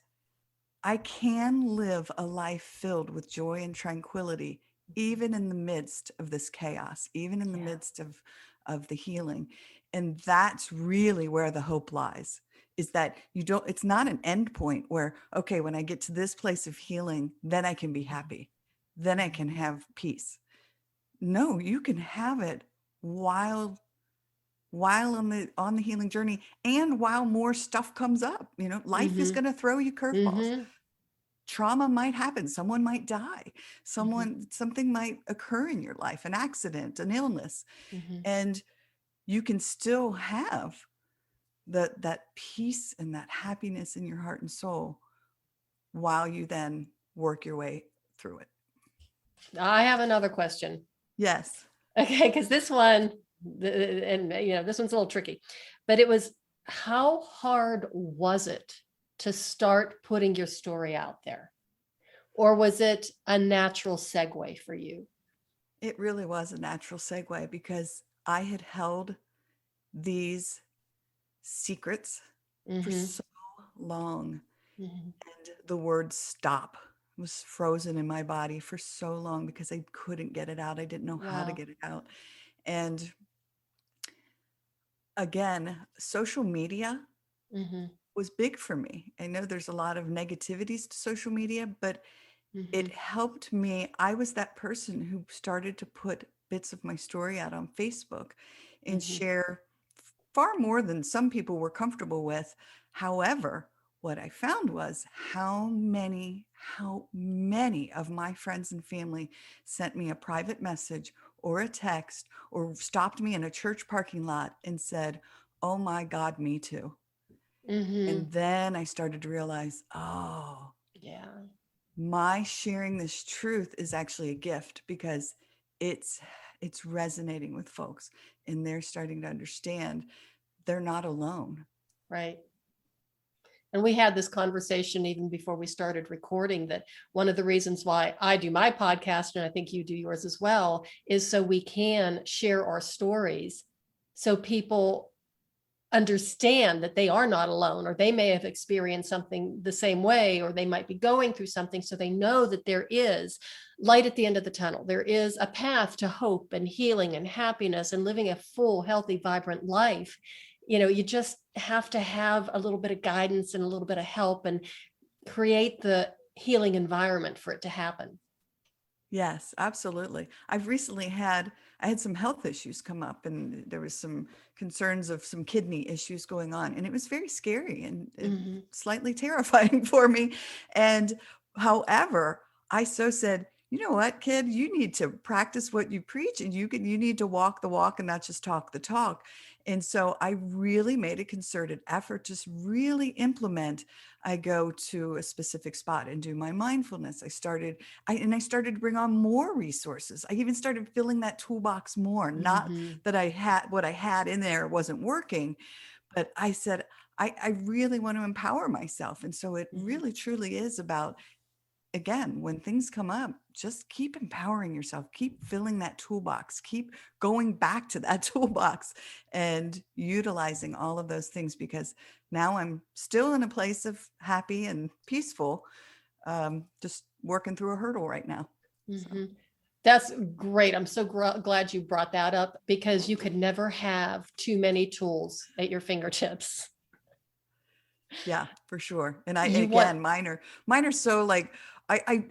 [SPEAKER 2] I can live a life filled with joy and tranquility, even in the midst of this chaos, even in the midst of the healing. And that's really where the hope lies, is that it's not an end point where, okay, when I get to this place of healing, then I can be happy. Then I can have peace. No, you can have it while on the healing journey, and while more stuff comes up. Life is going to throw you curveballs. Trauma might happen. Someone might die. Something might occur in your life, an accident, an illness, and you can still have that peace and that happiness in your heart and soul while you then work your way through it.
[SPEAKER 1] I have another question.
[SPEAKER 2] Yes.
[SPEAKER 1] Okay, because this one, and this one's a little tricky, but it was, how hard was it to start putting your story out there? Or was it a natural segue for you?
[SPEAKER 2] It really was a natural segue, because I had held these secrets for so long. And the word stop was frozen in my body for so long because I couldn't get it out. I didn't know how to get it out. And again, social media was big for me. I know there's a lot of negativities to social media, but it helped me. I was that person who started to put bits of my story out on Facebook and share far more than some people were comfortable with. However, what I found was how many of my friends and family sent me a private message or a text or stopped me in a church parking lot and said, "Oh my God, me too." And then I started to realize, oh,
[SPEAKER 1] Yeah.
[SPEAKER 2] my sharing this truth is actually a gift, because it's resonating with folks, and they're starting to understand they're not alone.
[SPEAKER 1] Right. And we had this conversation even before we started recording, that one of the reasons why I do my podcast, and I think you do yours as well, is so we can share our stories so people understand that they are not alone, or they may have experienced something the same way, or they might be going through something, so they know that there is light at the end of the tunnel. There is a path to hope and healing and happiness and living a full, healthy, vibrant life. You just have to have a little bit of guidance and a little bit of help and create the healing environment for it to happen.
[SPEAKER 2] Yes, absolutely. I had some health issues come up, and there was some concerns of some kidney issues going on, and it was very scary and slightly terrifying for me. And however, I so said, you know what, kid, you need to practice what you preach, and you need to walk the walk and not just talk the talk. And so I really made a concerted effort to really implement. I go to a specific spot and do my mindfulness. I started to bring on more resources. I even started filling that toolbox more. Not that I had what I had in there wasn't working, but I said, I really want to empower myself. And so it really truly is about, again, when things come up, just keep empowering yourself, keep filling that toolbox, keep going back to that toolbox and utilizing all of those things, because now I'm still in a place of happy and peaceful, just working through a hurdle right now. So.
[SPEAKER 1] That's great. I'm so glad you brought that up, because you could never have too many tools at your fingertips.
[SPEAKER 2] Yeah, for sure. And mine are so like, I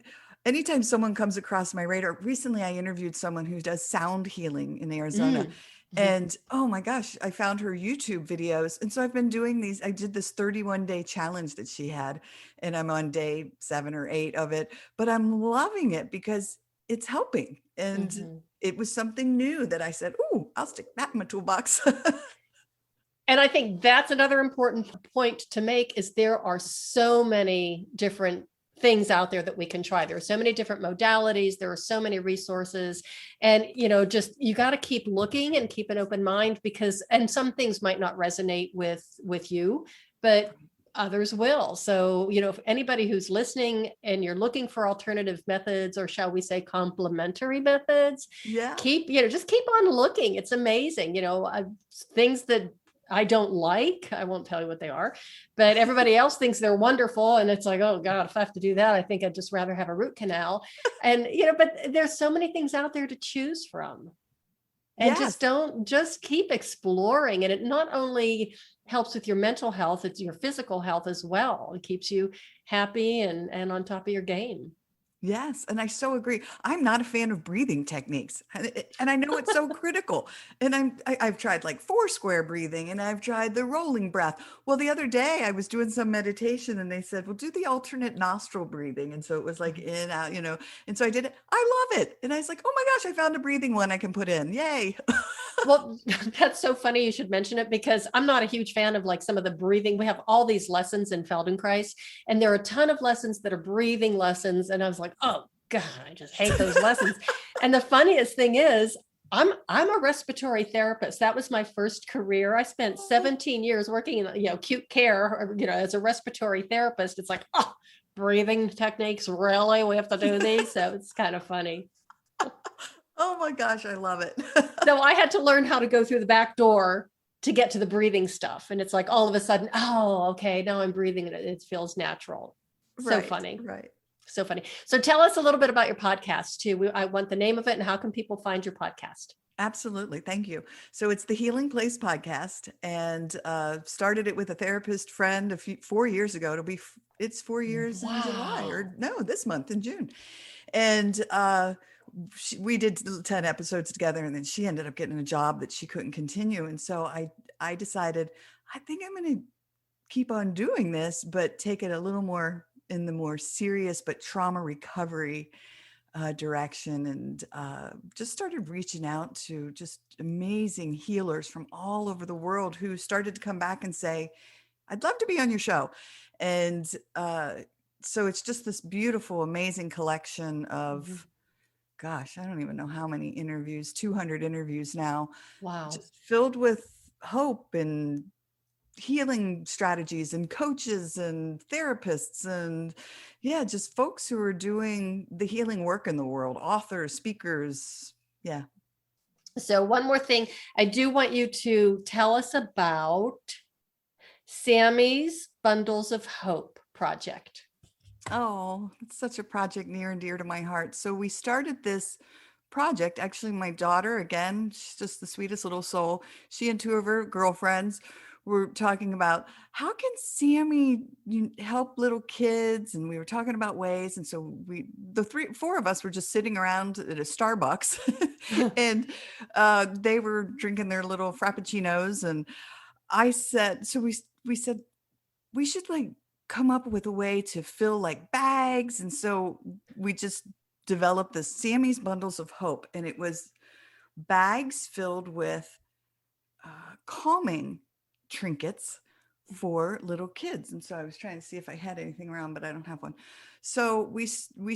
[SPEAKER 2] anytime someone comes across my radar. Recently I interviewed someone who does sound healing in Arizona. And oh my gosh, I found her YouTube videos. And so I've been doing these. I did this 31-day challenge that she had, and I'm on day 7 or 8 of it, but I'm loving it because it's helping. And it was something new that I said, "Ooh, I'll stick that in my toolbox."
[SPEAKER 1] And I think that's another important point to make, is there are so many different things out there that we can try. There are so many different modalities. There are so many resources, and, just, you got to keep looking and keep an open mind, and some things might not resonate with you, but others will. So, if anybody who's listening and you're looking for alternative methods, or shall we say complementary methods, just keep on looking. It's amazing. Things that I don't like, I won't tell you what they are, but everybody else thinks they're wonderful. And it's like, oh God, if I have to do that, I think I'd just rather have a root canal. And, but there's so many things out there to choose from. And just keep exploring. And it not only helps with your mental health, it's your physical health as well. It keeps you happy and on top of your game.
[SPEAKER 2] Yes. And I so agree. I'm not a fan of breathing techniques, and I know it's so critical. And I've tried like 4 square breathing, and I've tried the rolling breath. Well, the other day I was doing some meditation, and they said, well, do the alternate nostril breathing. And so it was like in, out, and so I did it. I love it. And I was like, oh my gosh, I found a breathing one I can put in. Yay.
[SPEAKER 1] Well, that's so funny you should mention it, because I'm not a huge fan of like some of the breathing. We have all these lessons in Feldenkrais, and there are a ton of lessons that are breathing lessons. And I was like, oh God, I just hate those lessons. And the funniest thing is, I'm a respiratory therapist. That was my first career. I spent 17 years working in, acute care, as a respiratory therapist. It's like, oh, breathing techniques, really? We have to do these? So it's kind of funny.
[SPEAKER 2] Oh my gosh, I love it.
[SPEAKER 1] So I had to learn how to go through the back door to get to the breathing stuff. And it's like, all of a sudden, oh, okay, now I'm breathing and it feels natural. So funny.
[SPEAKER 2] Right.
[SPEAKER 1] So funny. So tell us a little bit about your podcast too. I want the name of it, and how can people find your podcast?
[SPEAKER 2] Absolutely. Thank you. So it's the Healing Place podcast, and started it with a therapist friend 4 years ago. It's 4 years in July, or no, this month in June. And we did 10 episodes together, and then she ended up getting a job that she couldn't continue. And so I decided, I think I'm going to keep on doing this, but take it a little more in the more serious but trauma recovery direction, and just started reaching out to just amazing healers from all over the world who started to come back and say, I'd love to be on your show. And so it's just this beautiful, amazing collection
[SPEAKER 1] Mhm.
[SPEAKER 2] of, gosh, I don't even know how many interviews, 200 interviews now,
[SPEAKER 1] Wow.
[SPEAKER 2] just filled with hope and healing strategies and coaches and therapists and yeah, just folks who are doing the healing work in the world, authors, speakers. Yeah.
[SPEAKER 1] So one more thing, I do want you to tell us about Sammy's Bundles of Hope project.
[SPEAKER 2] Oh, it's such a project near and dear to my heart. So we started this project. Actually, my daughter, again, she's just the sweetest little soul. She and two of her girlfriends were talking about how can Sammie help little kids, and we were talking about ways. And so the four of us were just sitting around at a Starbucks, and they were drinking their little frappuccinos. And I said, so we said we should like come up with a way to fill like bags. And so we just developed the Sammy's Bundles of Hope. And it was bags filled with calming trinkets for little kids. And so I was trying to see if I had anything around, but I don't have one. So we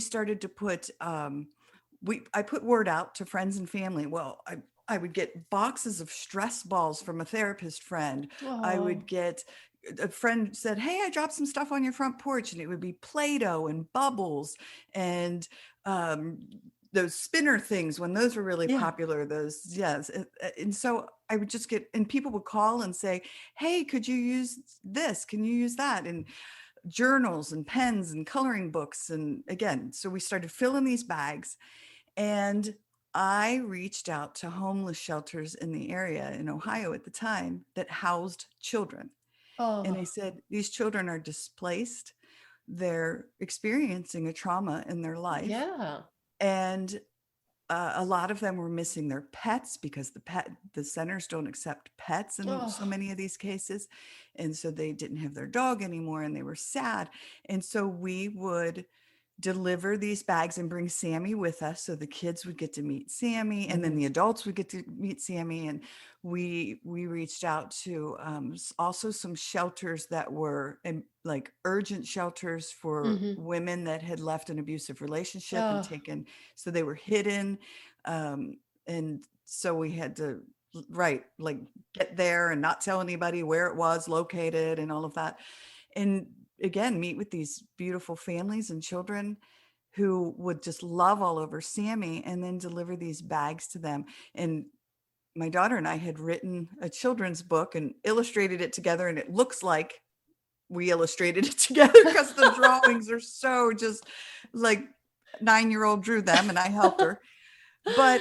[SPEAKER 2] started to put, I put word out to friends and family. Well, I would get boxes of stress balls from a therapist friend. I
[SPEAKER 1] Oh,
[SPEAKER 2] would get, a friend said, hey, I dropped some stuff on your front porch, and it would be Play-Doh and bubbles and those spinner things when those were really
[SPEAKER 1] yeah.
[SPEAKER 2] popular, those, yes. And so I would just get, and people would call and say, hey, could you use this? Can you use that? And journals and pens and coloring books. And again, so we started filling these bags, and I reached out to homeless shelters in the area in Ohio at the time that housed children. And I
[SPEAKER 1] Oh,
[SPEAKER 2] said, these children are displaced. They're experiencing a trauma in their life.
[SPEAKER 1] yeah.
[SPEAKER 2] And a lot of them were missing their pets because the centers don't accept pets in so
[SPEAKER 1] Oh,
[SPEAKER 2] many of these cases. And so they didn't have their dog anymore, and they were sad. And so we would deliver these bags and bring Sammie with us, so the kids would get to meet Sammie, and then
[SPEAKER 1] mhm,
[SPEAKER 2] the adults would get to meet Sammie. And we reached out to also some shelters that were like urgent shelters for
[SPEAKER 1] mhm.
[SPEAKER 2] women that had left an abusive relationship and
[SPEAKER 1] Oh,
[SPEAKER 2] taken, so they were hidden. And so we had to, right, like get there and not tell anybody where it was located and all of that. And again, meet with these beautiful families and children who would just love all over Sammie, and then deliver these bags to them. And my daughter and I had written a children's book and illustrated it together, and it looks like we illustrated it together because the drawings are so just like 9-year-old drew them and I helped her. But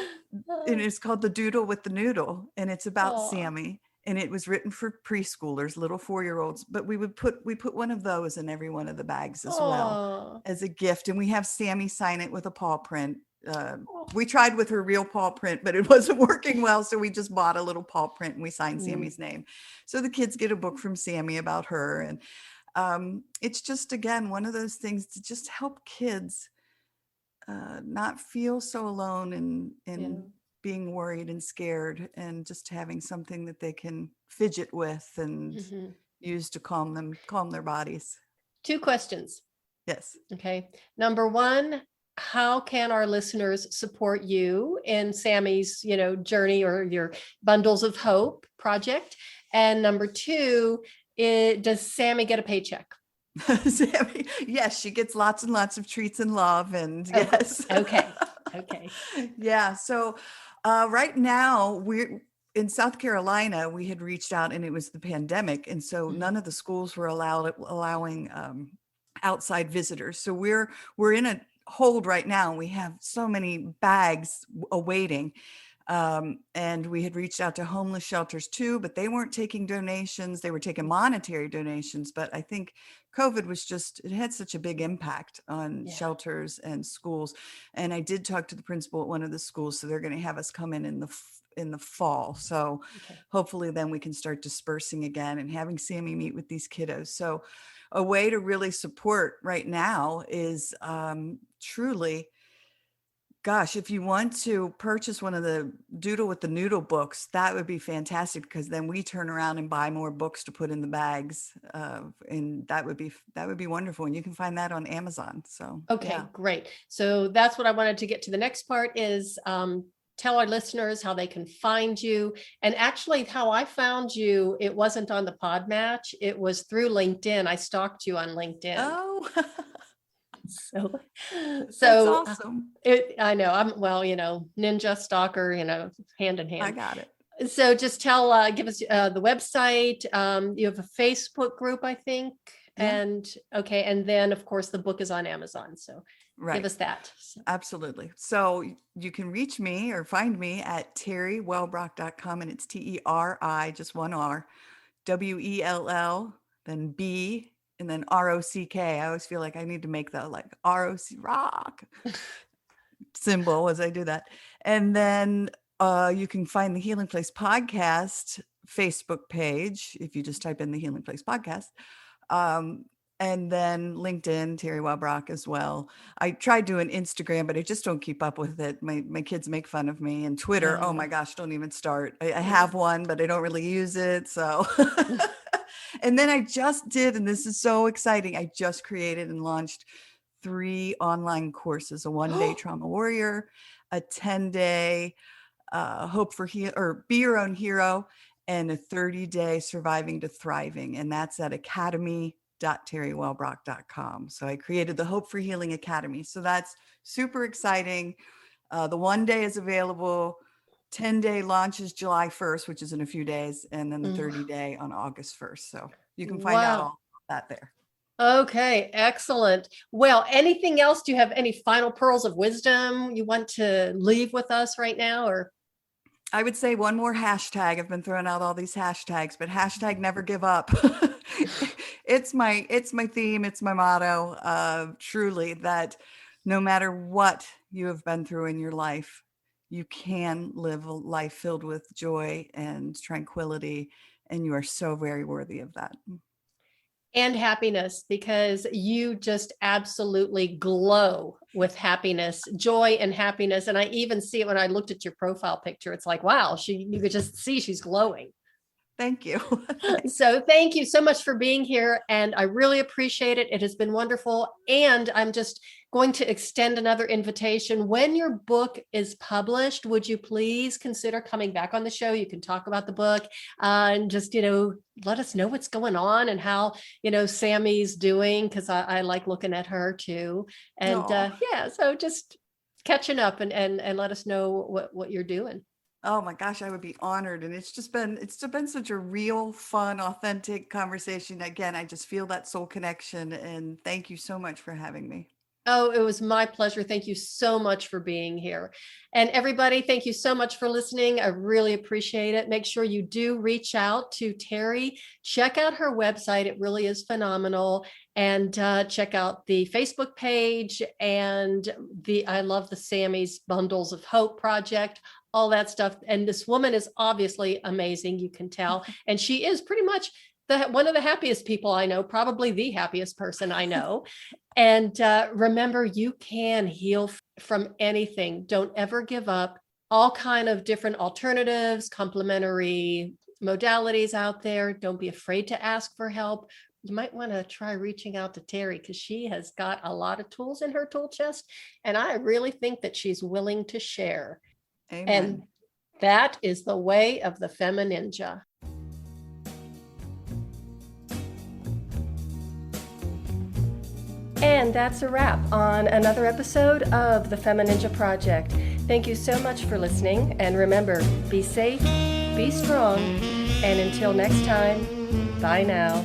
[SPEAKER 2] it is called The Doodle with the Noodle, and it's about
[SPEAKER 1] oh,
[SPEAKER 2] Sammie. And it was written for preschoolers, little 4-year-olds. But we put one of those in every one of the bags as well
[SPEAKER 1] oh,
[SPEAKER 2] as a gift. And we have Sammie sign it with a paw print. Uh,
[SPEAKER 1] oh.
[SPEAKER 2] we tried with her real paw print, but it wasn't working well. So we just bought a little paw print and we signed
[SPEAKER 1] Mm,
[SPEAKER 2] Sammie's name. So the kids get a book from Sammie about her. And it's just, again, one of those things to just help kids not feel so alone
[SPEAKER 1] yeah.
[SPEAKER 2] in being worried and scared, and just having something that they can fidget with and
[SPEAKER 1] Mhm.
[SPEAKER 2] use to calm their bodies.
[SPEAKER 1] Two questions.
[SPEAKER 2] Yes.
[SPEAKER 1] Okay. Number one, how can our listeners support you in Sammy's, journey or your Bundles of Hope project? And number two, does Sammie get a paycheck?
[SPEAKER 2] Sammie, yes, she gets lots and lots of treats and love, and
[SPEAKER 1] Of course.
[SPEAKER 2] yes.
[SPEAKER 1] Okay. Okay.
[SPEAKER 2] Yeah. So right now we're in South Carolina. We had reached out, and it was the pandemic. And so
[SPEAKER 1] Mhm.
[SPEAKER 2] none of the schools were allowing outside visitors. So we're in a hold right now. We have so many bags awaiting. And we had reached out to homeless shelters too, but they weren't taking donations. They were taking monetary donations. But I think COVID was it had such a big impact on shelters and schools. And I did talk to the principal at one of the schools. So they're going to have us come in the fall. So hopefully then we can start dispersing again and having Sammie meet with these kiddos. So a way to really support right now is truly, gosh, if you want to purchase one of the Doodle with the Noodle books, that would be fantastic, because then we turn around and buy more books to put in the bags. And that would be wonderful. And you can find that on Amazon. So,
[SPEAKER 1] great. So that's what I wanted to get to. The next part is tell our listeners how they can find you. And actually how I found you, it wasn't on the Pod Match. It was through LinkedIn. I stalked you on LinkedIn.
[SPEAKER 2] Oh,
[SPEAKER 1] so
[SPEAKER 2] that's awesome.
[SPEAKER 1] I know ninja stalker, hand in hand.
[SPEAKER 2] I got it.
[SPEAKER 1] So just give us the website. You have a Facebook group, I think. Yeah. And then of course the book is on Amazon. So give us that.
[SPEAKER 2] Absolutely. So you can reach me or find me at TeriWellbrock.com, and it's TERI, just one R, WELL, then B, and then ROCK. I always feel like I need to make the ROC rock symbol as I do that. And then you can find the Healing Place Podcast Facebook page if you just type in the Healing Place Podcast. And then LinkedIn, Teri Wellbrock as well. I tried doing Instagram, but I just don't keep up with it. My kids make fun of me. And Twitter, oh my gosh, don't even start. I have one, but I don't really use it. So, and then I just did, and this is so exciting, I just created and launched 3 online courses: a 1-day trauma warrior, a 10-day hope for or be your own hero, and a 30-day surviving to thriving. And that's at academy.teriwellbrock.com. So I created the Hope for Healing Academy. So that's super exciting. The 1-day is available. 10-day launches July 1st, which is in a few days. And then the 30-day on August 1st. So you can find out all that there.
[SPEAKER 1] Okay, excellent. Well, anything else? Do you have any final pearls of wisdom you want to leave with us right now? Or
[SPEAKER 2] I would say one more hashtag. I've been throwing out all these hashtags, but hashtag never give up. It's my theme. It's my motto. Truly, that no matter what you have been through in your life, you can live a life filled with joy and tranquility. And you are so very worthy of that.
[SPEAKER 1] And happiness, because you just absolutely glow with happiness, joy and happiness. And I even see it when I looked at your profile picture. It's like, wow, you could just see she's glowing.
[SPEAKER 2] Thank you.
[SPEAKER 1] So thank you so much for being here. And I really appreciate it. It has been wonderful. And I'm just going to extend another invitation. When your book is published, would you please consider coming back on the show? You can talk about the book and just, let us know what's going on and how, Sammie's doing, because I like looking at her too. And so just catching up and let us know what you're doing.
[SPEAKER 2] Oh my gosh, I would be honored. And it's been such a real, fun, authentic conversation. Again, I just feel that soul connection. And thank you so much for having me.
[SPEAKER 1] Oh, it was my pleasure. Thank you so much for being here. And everybody, thank you so much for listening. I really appreciate it. Make sure you do reach out to Teri. Check out her website. It really is phenomenal. And check out the Facebook page and I love the Sammy's Bundles of Hope project, all that stuff. And this woman is obviously amazing, you can tell. And she is pretty much one of the happiest people I know, probably the happiest person I know. And remember, you can heal from anything. Don't ever give up. All kind of different alternatives, complementary modalities out there. Don't be afraid to ask for help. You might want to try reaching out to Teri, because she has got a lot of tools in her tool chest. And I really think that she's willing to share.
[SPEAKER 2] Amen.
[SPEAKER 1] And that is the way of the FemiNinja. And that's a wrap on another episode of the FemiNinja Project. Thank you so much for listening. And remember, be safe, be strong, and until next time, bye now.